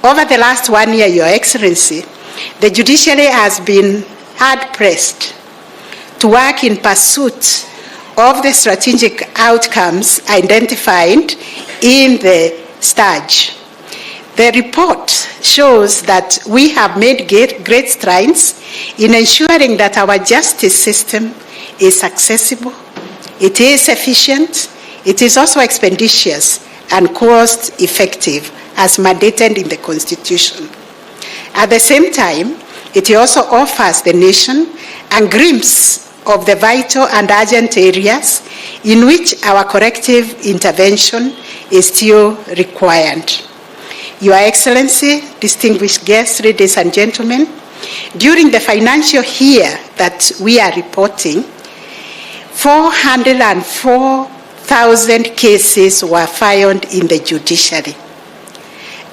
Over the last 1 year, Your Excellency, the judiciary has been hard-pressed to work in pursuit of the strategic outcomes identified in the stage. The report shows that we have made great strides in ensuring that our justice system is accessible, it is efficient, it is also expeditious and cost-effective as mandated in the Constitution. At the same time, it also offers the nation a glimpse of the vital and urgent areas in which our corrective intervention is still required. Your Excellency, distinguished guests, ladies and gentlemen, during the financial year that we are reporting, 404,000 cases were filed in the judiciary,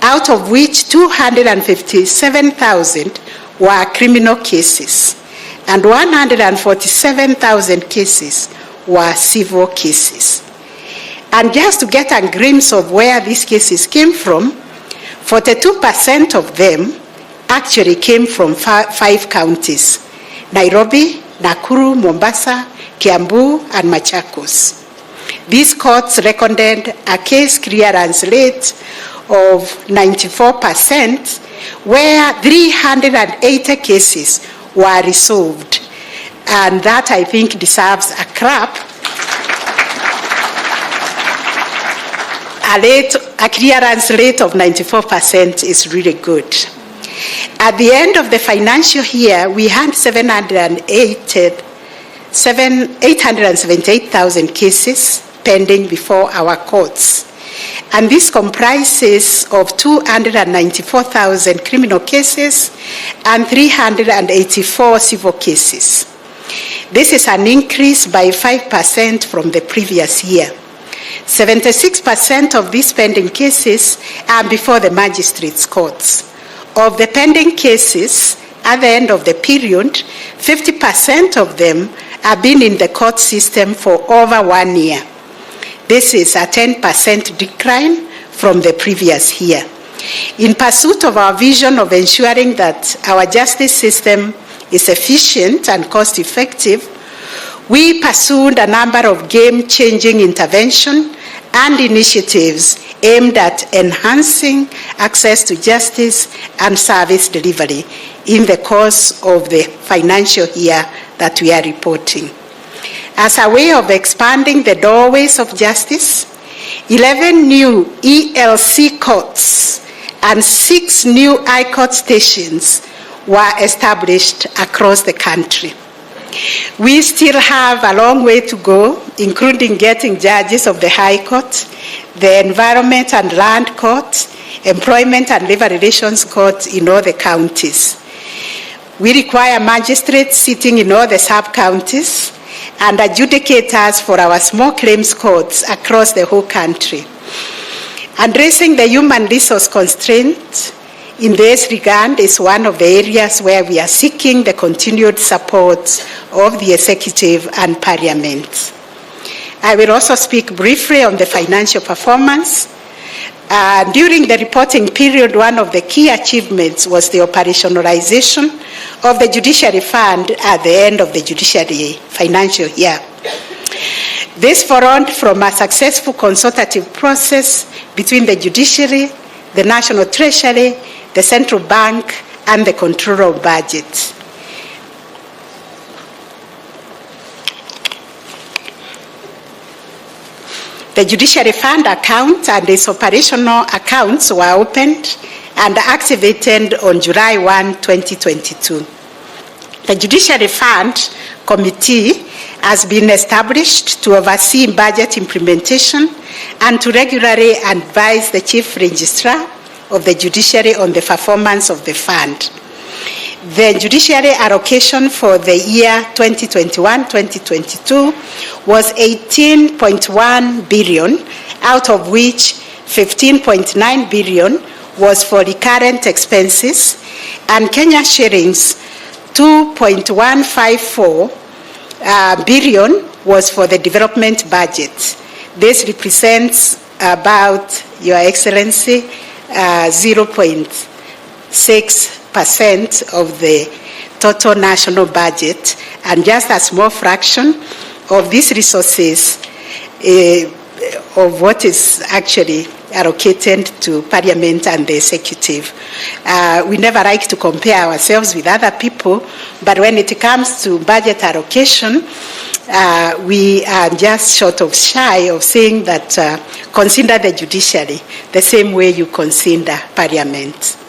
out of which 257,000 were criminal cases and 147,000 cases were civil cases. And just to get a glimpse of where these cases came from, 42% of them actually came from 5 counties: Nairobi, Nakuru, Mombasa, Kiambu, and Machakos. These courts recorded a case clearance rate of 94%, where 380 cases were resolved. And that, I think, deserves a clap. A clearance rate of 94% is really good. At the end of the financial year, we had 878,000 cases pending before our courts. And this comprises of 294,000 criminal cases and 384 civil cases. This is an increase by 5% from the previous year. 76% of these pending cases are before the magistrates' courts. Of the pending cases, at the end of the period, 50% of them have been in the court system for over 1 year. This is a 10% decline from the previous year. In pursuit of our vision of ensuring that our justice system is efficient and cost-effective, we pursued a number of game-changing interventions and initiatives aimed at enhancing access to justice and service delivery in the course of the financial year that we are reporting. As a way of expanding the doorways of justice, 11 new ELC courts and 6 new High Court stations were established across the country. We still have a long way to go, including getting judges of the High Court, the Environment and Land Court, Employment and Labor Relations Court in all the counties. We require magistrates sitting in all the sub-counties and adjudicators for our small claims courts across the whole country. Addressing the human resource constraints in this regard is one of the areas where we are seeking the continued support of the Executive and Parliament. I will also speak briefly on the financial performance. During the reporting period, one of the key achievements was the operationalization of the Judiciary Fund at the end of the Judiciary financial year. This followed from a successful consultative process between the Judiciary, the National Treasury, the Central Bank, and the Controller of Budget. The Judiciary Fund account and its operational accounts were opened and activated on July 1, 2022. The Judiciary Fund Committee has been established to oversee budget implementation and to regularly advise the Chief Registrar of the Judiciary on the performance of the fund. The judiciary allocation for the year 2021-2022 was 18.1 billion, out of which 15.9 billion was for recurrent expenses and Kenya shillings 2.154 billion was for the development budget. This represents about, Your Excellency, 0.6% of the total national budget, and just a small fraction of these resources of what is actually allocated to Parliament and the Executive. We never like to compare ourselves with other people, but when it comes to budget allocation, we are just short of shy of saying that consider the judiciary the same way you consider Parliament.